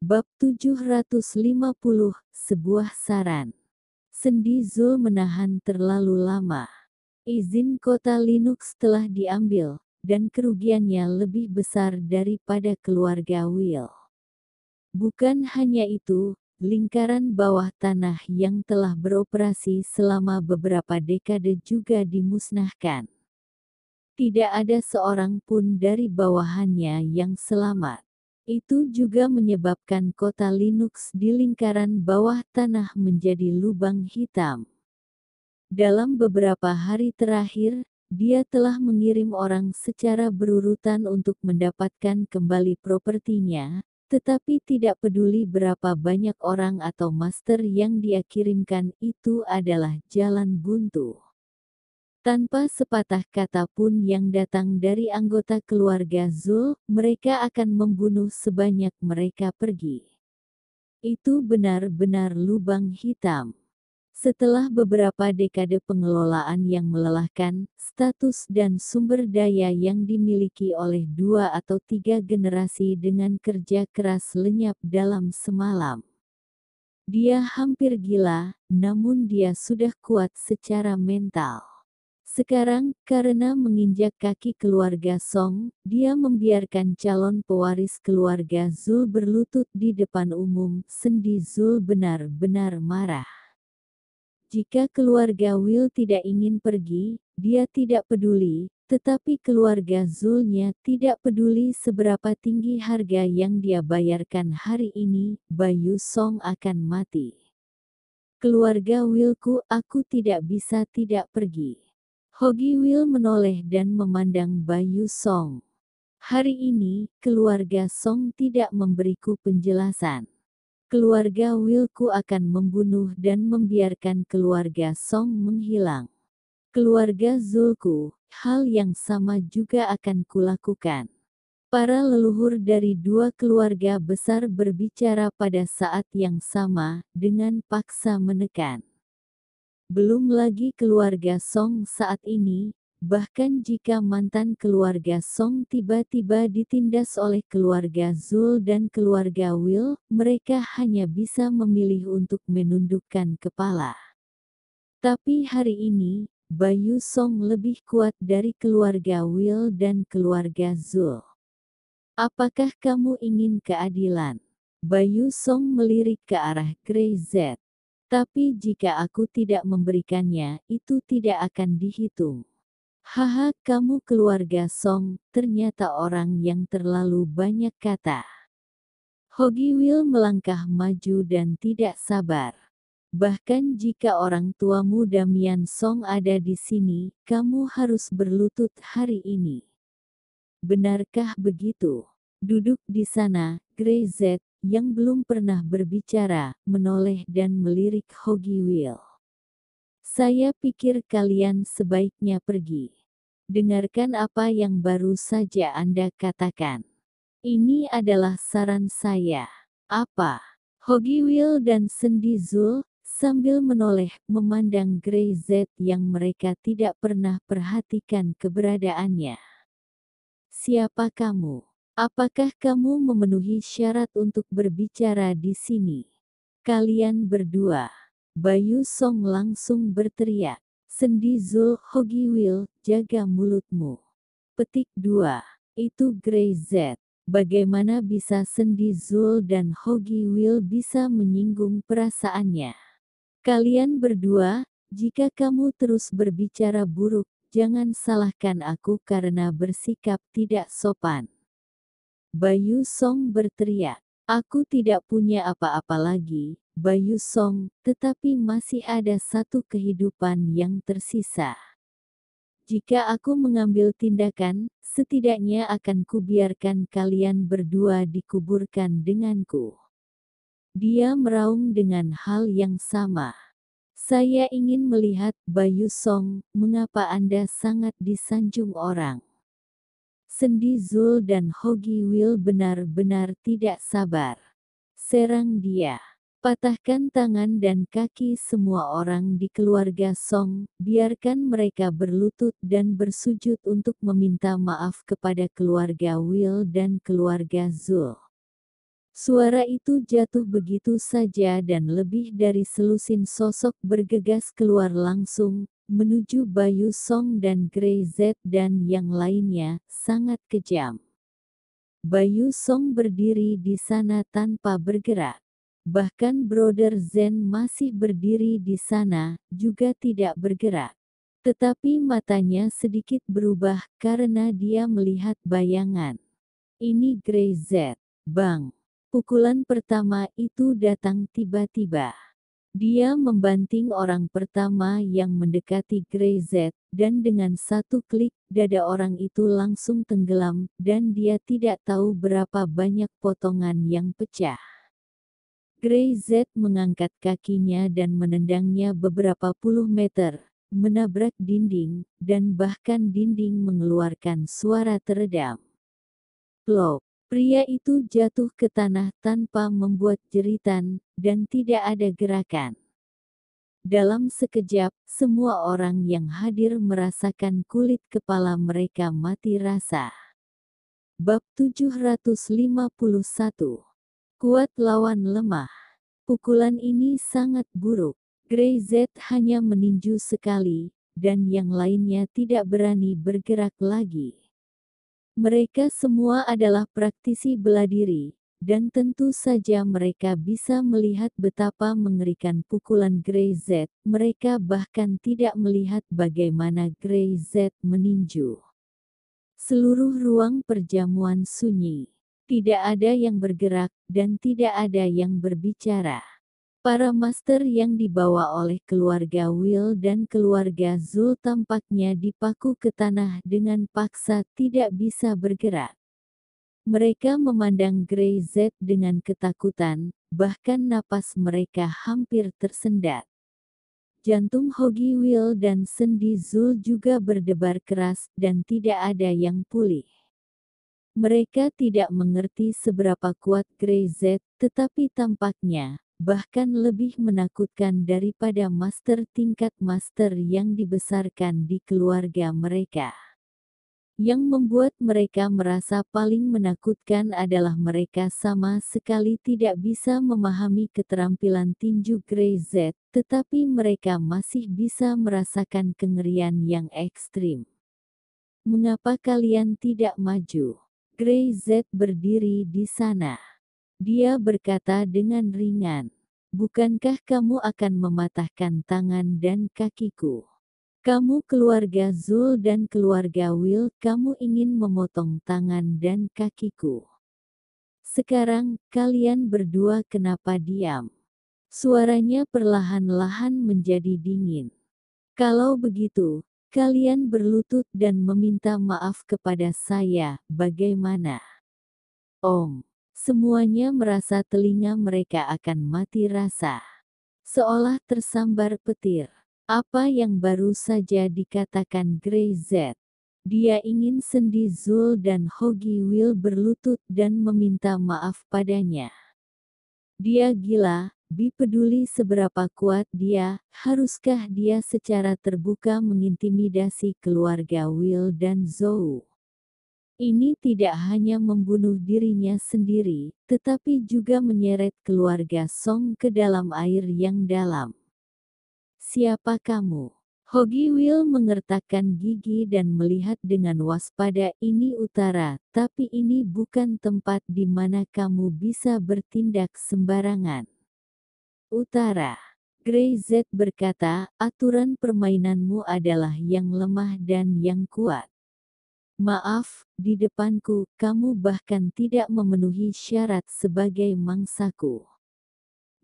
Bab 750, sebuah saran. Sendi Zul menahan terlalu lama. Izin kota Linux telah diambil, dan kerugiannya lebih besar daripada keluarga Will. Bukan hanya itu, lingkaran bawah tanah yang telah beroperasi selama beberapa dekade juga dimusnahkan. Tidak ada seorang pun dari bawahannya yang selamat. Itu juga menyebabkan kota Linux di lingkaran bawah tanah menjadi lubang hitam. Dalam beberapa hari terakhir, dia telah mengirim orang secara berurutan untuk mendapatkan kembali propertinya, tetapi tidak peduli berapa banyak orang atau master yang dia kirimkan, itu adalah jalan buntu. Tanpa sepatah kata pun yang datang dari anggota keluarga Zul, mereka akan membunuh sebanyak mereka pergi. Itu benar-benar lubang hitam. Setelah beberapa dekade pengelolaan yang melelahkan, status dan sumber daya yang dimiliki oleh 2 atau 3 generasi dengan kerja keras lenyap dalam semalam. Dia hampir gila, namun dia sudah kuat secara mental. Sekarang, karena menginjak kaki keluarga Song, dia membiarkan calon pewaris keluarga Zul berlutut di depan umum. Sendi Zul benar-benar marah. Jika keluarga Will tidak ingin pergi, dia tidak peduli, tetapi keluarga Zulnya tidak peduli seberapa tinggi harga yang dia bayarkan hari ini, Bayu Song akan mati. Keluarga Willku, aku tidak bisa tidak pergi. Hogi Will menoleh dan memandang Bayu Song. Hari ini, keluarga Song tidak memberiku penjelasan. Keluarga Willku akan membunuh dan membiarkan keluarga Song menghilang. Keluarga Zulku, hal yang sama juga akan kulakukan. Para leluhur dari 2 keluarga besar berbicara pada saat yang sama, dengan paksa menekan. Belum lagi keluarga Song saat ini, bahkan jika mantan keluarga Song tiba-tiba ditindas oleh keluarga Zul dan keluarga Will, mereka hanya bisa memilih untuk menundukkan kepala. Tapi hari ini, Bayu Song lebih kuat dari keluarga Will dan keluarga Zul. Apakah kamu ingin keadilan? Bayu Song melirik ke arah Grey Z. Tapi jika aku tidak memberikannya, itu tidak akan dihitung. Haha, kamu keluarga Song, ternyata orang yang terlalu banyak kata. Hogi Will melangkah maju dan tidak sabar. Bahkan jika orang tuamu Damian Song ada di sini, kamu harus berlutut hari ini. Benarkah begitu? Duduk di sana, Grey Z, yang belum pernah berbicara, menoleh dan melirik Hogi Will. Saya pikir kalian sebaiknya pergi. Dengarkan apa yang baru saja Anda katakan. Ini adalah saran saya. Apa? Hogi Will dan Sendi Zul, sambil menoleh, memandang Grey Z yang mereka tidak pernah perhatikan keberadaannya. Siapa kamu? Apakah kamu memenuhi syarat untuk berbicara di sini? Kalian berdua. Bayu Song langsung berteriak. Sendi Zul, Hogi Will, jaga mulutmu. Petik 2. Itu Grey Z. Bagaimana bisa Sendi Zul dan Hogi Will bisa menyinggung perasaannya? Kalian berdua, jika kamu terus berbicara buruk, jangan salahkan aku karena bersikap tidak sopan. Bayu Song berteriak. Aku tidak punya apa-apa lagi, Bayu Song, tetapi masih ada satu kehidupan yang tersisa. Jika aku mengambil tindakan, setidaknya akan kubiarkan kalian berdua dikuburkan denganku. Dia meraung dengan hal yang sama. Saya ingin melihat, Bayu Song, mengapa Anda sangat disanjung orang. Sendi Zul dan Hogi Will benar-benar tidak sabar. Serang dia. Patahkan tangan dan kaki semua orang di keluarga Song, biarkan mereka berlutut dan bersujud untuk meminta maaf kepada keluarga Will dan keluarga Zul. Suara itu jatuh begitu saja dan lebih dari selusin sosok bergegas keluar langsung, menuju Bayu Song dan Grey Z dan yang lainnya, sangat kejam. Bayu Song berdiri di sana tanpa bergerak. Bahkan Brother Zen masih berdiri di sana, juga tidak bergerak. Tetapi matanya sedikit berubah karena dia melihat bayangan. Ini Grey Z. Bang! Pukulan pertama itu datang tiba-tiba. Dia membanting orang pertama yang mendekati Grey Z, dan dengan satu klik, dada orang itu langsung tenggelam, dan dia tidak tahu berapa banyak potongan yang pecah. Grey Z mengangkat kakinya dan menendangnya beberapa puluh meter, menabrak dinding, dan bahkan dinding mengeluarkan suara teredam. Plop! Pria itu jatuh ke tanah tanpa membuat jeritan, dan tidak ada gerakan. Dalam sekejap, semua orang yang hadir merasakan kulit kepala mereka mati rasa. Bab 751. Kuat lawan lemah. Pukulan ini sangat buruk. Grey Z hanya meninju sekali, dan yang lainnya tidak berani bergerak lagi. Mereka semua adalah praktisi bela diri, dan tentu saja mereka bisa melihat betapa mengerikan pukulan Grey Z. Mereka bahkan tidak melihat bagaimana Grey Z meninju. Seluruh ruang perjamuan sunyi. Tidak ada yang bergerak, dan tidak ada yang berbicara. Para master yang dibawa oleh keluarga Will dan keluarga Zul tampaknya dipaku ke tanah dengan paksa tidak bisa bergerak. Mereka memandang Grey Z dengan ketakutan, bahkan napas mereka hampir tersendat. Jantung Hogi Will dan sendi Zul juga berdebar keras dan tidak ada yang pulih. Mereka tidak mengerti seberapa kuat Grey Z, tetapi tampaknya bahkan lebih menakutkan daripada master tingkat master yang dibesarkan di keluarga mereka. Yang membuat mereka merasa paling menakutkan adalah mereka sama sekali tidak bisa memahami keterampilan tinju Grey Z, tetapi mereka masih bisa merasakan kengerian yang ekstrim. Mengapa kalian tidak maju? Grey Z berdiri di sana. Dia berkata dengan ringan, "Bukankah kamu akan mematahkan tangan dan kakiku? Kamu keluarga Zul dan keluarga Will, kamu ingin memotong tangan dan kakiku. Sekarang, kalian berdua kenapa diam?" Suaranya perlahan-lahan menjadi dingin. "Kalau begitu, kalian berlutut dan meminta maaf kepada saya, bagaimana?" Om. Semuanya merasa telinga mereka akan mati rasa. Seolah tersambar petir. Apa yang baru saja dikatakan Grey Z? Dia ingin sendi Zul dan Hogi Will berlutut dan meminta maaf padanya. Dia gila, Bi peduli seberapa kuat dia, haruskah dia secara terbuka mengintimidasi keluarga Will dan Zhou? Ini tidak hanya membunuh dirinya sendiri, tetapi juga menyeret keluarga Song ke dalam air yang dalam. Siapa kamu? Hogi Will mengertakkan gigi dan melihat dengan waspada. Ini utara, tapi ini bukan tempat di mana kamu bisa bertindak sembarangan. Utara. Grey Z berkata, aturan permainanmu adalah yang lemah dan yang kuat. Maaf, di depanku, kamu bahkan tidak memenuhi syarat sebagai mangsaku.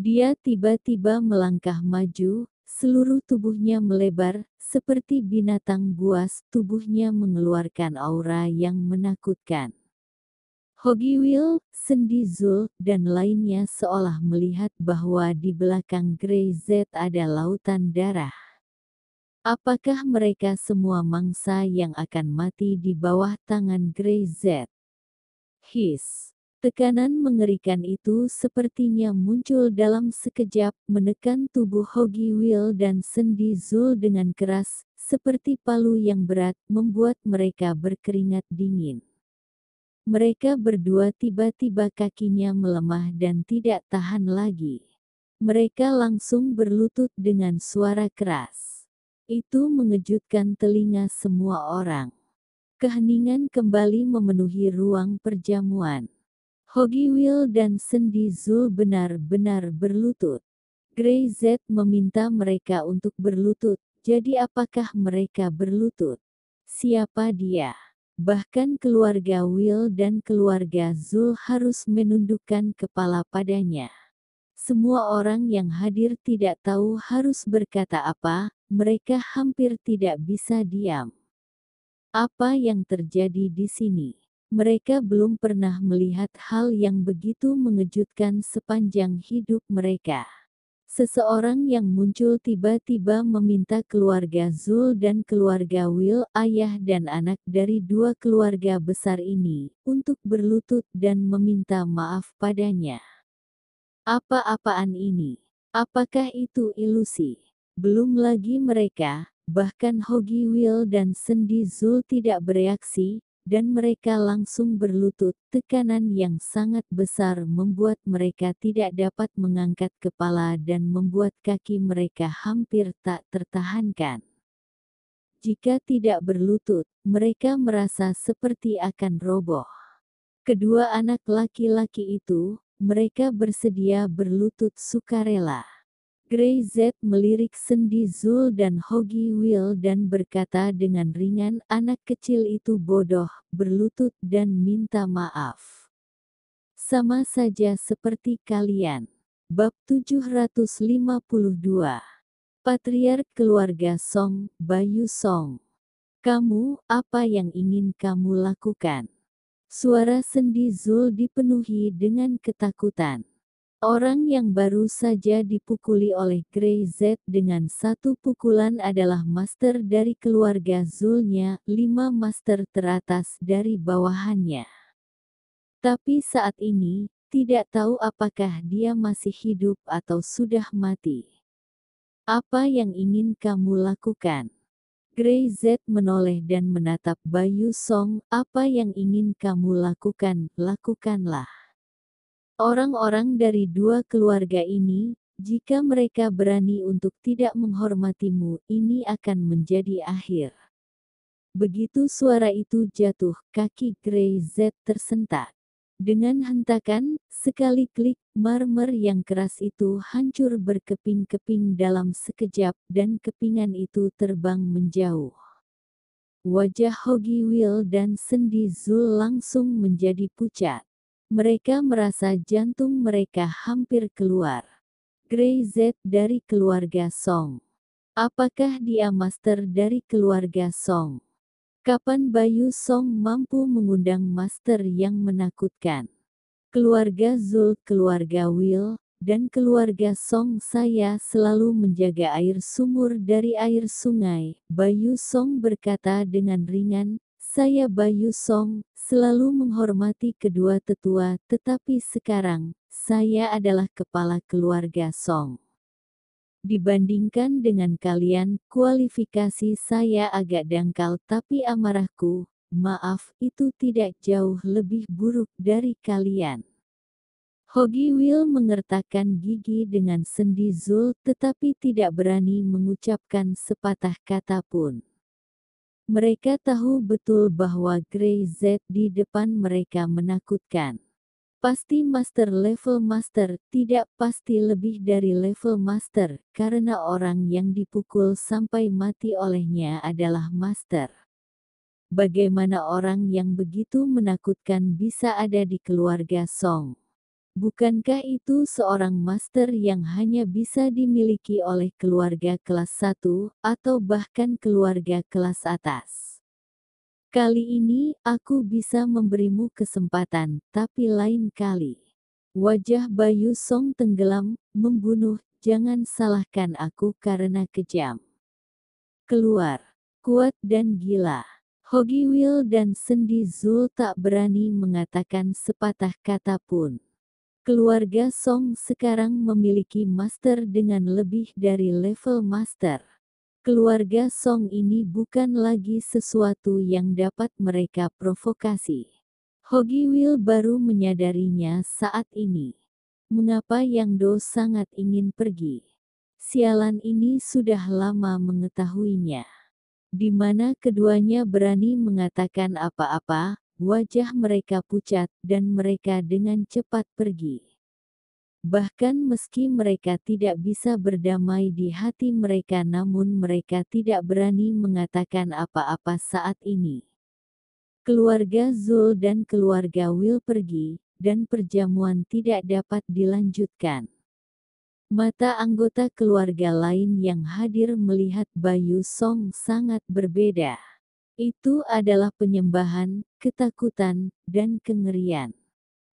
Dia tiba-tiba melangkah maju, seluruh tubuhnya melebar, seperti binatang buas, tubuhnya mengeluarkan aura yang menakutkan. Hogi Will, sendi Zul, dan lainnya seolah melihat bahwa di belakang Grey Z ada lautan darah. Apakah mereka semua mangsa yang akan mati di bawah tangan Grey Z? His. Tekanan mengerikan itu sepertinya muncul dalam sekejap, menekan tubuh Hogi Will dan sendi Zul dengan keras, seperti palu yang berat, membuat mereka berkeringat dingin. Mereka berdua tiba-tiba kakinya melemah dan tidak tahan lagi. Mereka langsung berlutut dengan suara keras. Itu mengejutkan telinga semua orang. Keheningan kembali memenuhi ruang perjamuan. Hogi Will dan Sendi Zul benar-benar berlutut. Grey Z meminta mereka untuk berlutut, jadi apakah mereka berlutut? Siapa dia? Bahkan keluarga Will dan keluarga Zul harus menundukkan kepala padanya. Semua orang yang hadir tidak tahu harus berkata apa, mereka hampir tidak bisa diam. Apa yang terjadi di sini? Mereka belum pernah melihat hal yang begitu mengejutkan sepanjang hidup mereka. Seseorang yang muncul tiba-tiba meminta keluarga Zul dan keluarga Will, ayah dan anak dari dua keluarga besar ini, untuk berlutut dan meminta maaf padanya. Apa-apaan ini? Apakah itu ilusi? Belum lagi mereka, bahkan Hogi Will dan Sendi Zul tidak bereaksi, dan mereka langsung berlutut. Tekanan yang sangat besar membuat mereka tidak dapat mengangkat kepala dan membuat kaki mereka hampir tak tertahankan. Jika tidak berlutut, mereka merasa seperti akan roboh. Kedua anak laki-laki itu, mereka bersedia berlutut sukarela. Grey Z melirik Sendi Zul dan Hogi Will dan berkata dengan ringan, anak kecil itu bodoh, berlutut dan minta maaf. Sama saja seperti kalian. Bab 752. Patriark keluarga Song, Bayu Song. Kamu, apa yang ingin kamu lakukan? Suara Sendi Zul dipenuhi dengan ketakutan. Orang yang baru saja dipukuli oleh Grey Z dengan satu pukulan adalah master dari keluarga Zulnya, 5 master teratas dari bawahannya. Tapi saat ini, tidak tahu apakah dia masih hidup atau sudah mati. Apa yang ingin kamu lakukan? Grey Z menoleh dan menatap Bayu Song, apa yang ingin kamu lakukan, lakukanlah. Orang-orang dari dua keluarga ini, jika mereka berani untuk tidak menghormatimu, ini akan menjadi akhir. Begitu suara itu jatuh, kaki Grey Z tersentak. Dengan hentakan, sekali klik, marmer yang keras itu hancur berkeping-keping dalam sekejap dan kepingan itu terbang menjauh. Wajah Hogi Will dan Sendi Zul langsung menjadi pucat. Mereka merasa jantung mereka hampir keluar. Grey Z dari keluarga Song. Apakah dia master dari keluarga Song? Kapan Bayu Song mampu mengundang master yang menakutkan? Keluarga Zul, keluarga Will, dan keluarga Song saya selalu menjaga air sumur dari air sungai. Bayu Song berkata dengan ringan, saya Bayu Song, selalu menghormati kedua tetua, tetapi sekarang, saya adalah kepala keluarga Song. Dibandingkan dengan kalian, kualifikasi saya agak dangkal tapi amarahku, maaf, itu tidak jauh lebih buruk dari kalian. Hogi Will mengertakkan gigi dengan Sendi Zul tetapi tidak berani mengucapkan sepatah kata pun. Mereka tahu betul bahwa Grey Z di depan mereka menakutkan. Pasti master level master, tidak pasti lebih dari level master, karena orang yang dipukul sampai mati olehnya adalah master. Bagaimana orang yang begitu menakutkan bisa ada di keluarga Song? Bukankah itu seorang master yang hanya bisa dimiliki oleh keluarga kelas 1, atau bahkan keluarga kelas atas? Kali ini, aku bisa memberimu kesempatan, tapi lain kali. Wajah Bayu Song tenggelam, membunuh, jangan salahkan aku karena kejam. Keluar, kuat dan gila. Hogi Will dan Sendi Zul tak berani mengatakan sepatah kata pun. Keluarga Song sekarang memiliki master dengan lebih dari level master. Keluarga Song ini bukan lagi sesuatu yang dapat mereka provokasi. Hogi Will baru menyadarinya saat ini. Mengapa Yang Do sangat ingin pergi? Sialan ini sudah lama mengetahuinya. Di mana keduanya berani mengatakan apa-apa, wajah mereka pucat dan mereka dengan cepat pergi. Bahkan meski mereka tidak bisa berdamai di hati mereka, namun mereka tidak berani mengatakan apa-apa saat ini. Keluarga Zul dan keluarga Will pergi, dan perjamuan tidak dapat dilanjutkan. Mata anggota keluarga lain yang hadir melihat Bayu Song sangat berbeda. Itu adalah penyembahan, ketakutan, dan kengerian.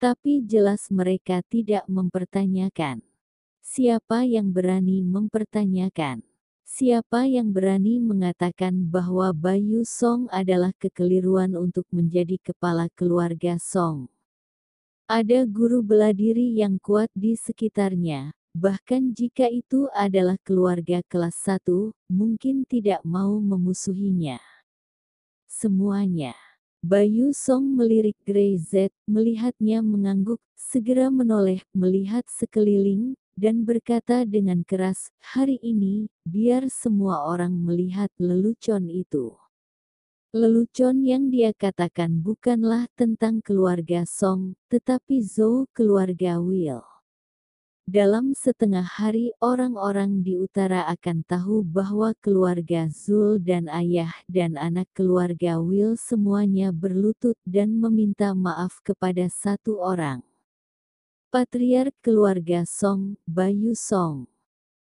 Tapi jelas mereka tidak mempertanyakan. Siapa yang berani mempertanyakan? Siapa yang berani mengatakan bahwa Bayu Song adalah kekeliruan untuk menjadi kepala keluarga Song? Ada guru bela diri yang kuat di sekitarnya, bahkan jika itu adalah keluarga kelas 1, mungkin tidak mau memusuhinya. Semuanya. Bayu Song melirik Grey Z, melihatnya mengangguk, segera menoleh, melihat sekeliling, dan berkata dengan keras, "Hari ini, biar semua orang melihat lelucon itu." Lelucon yang dia katakan bukanlah tentang keluarga Song, tetapi Zhou keluarga Will. Dalam setengah hari orang-orang di utara akan tahu bahwa keluarga Zul dan ayah dan anak keluarga Will semuanya berlutut dan meminta maaf kepada satu orang. Patriark keluarga Song, Bayu Song.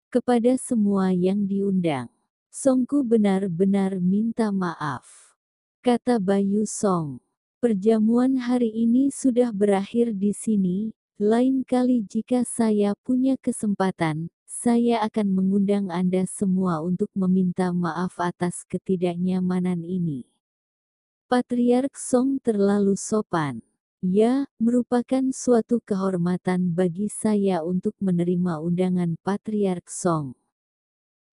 Kepada semua yang diundang. Songku benar-benar minta maaf. Kata Bayu Song. Perjamuan hari ini sudah berakhir di sini. Lain kali jika saya punya kesempatan, saya akan mengundang Anda semua untuk meminta maaf atas ketidaknyamanan ini. Patriark Song terlalu sopan. Ya, merupakan suatu kehormatan bagi saya untuk menerima undangan Patriark Song.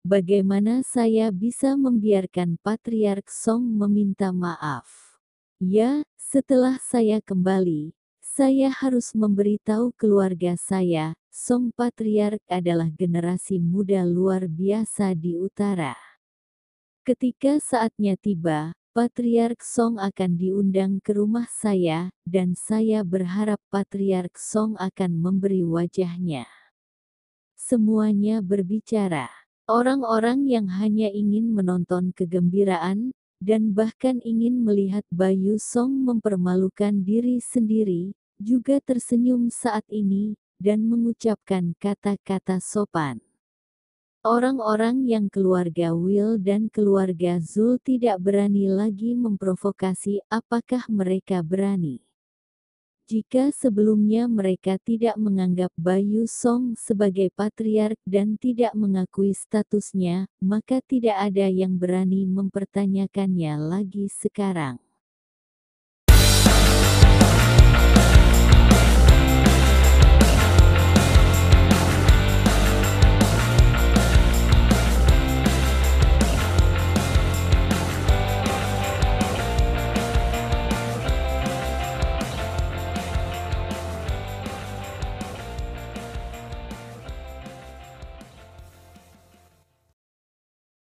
Bagaimana saya bisa membiarkan Patriark Song meminta maaf? Ya, setelah saya kembali, saya harus memberitahu keluarga saya, Song Patriark adalah generasi muda luar biasa di utara. Ketika saatnya tiba, Patriark Song akan diundang ke rumah saya, dan saya berharap Patriark Song akan memberi wajahnya. Semuanya berbicara. Orang-orang yang hanya ingin menonton kegembiraan, dan bahkan ingin melihat Bayu Song mempermalukan diri sendiri, juga tersenyum saat ini, dan mengucapkan kata-kata sopan. Orang-orang yang keluarga Will dan keluarga Zul tidak berani lagi memprovokasi. Apakah mereka berani? Jika sebelumnya mereka tidak menganggap Bayu Song sebagai patriark dan tidak mengakui statusnya, maka tidak ada yang berani mempertanyakannya lagi sekarang.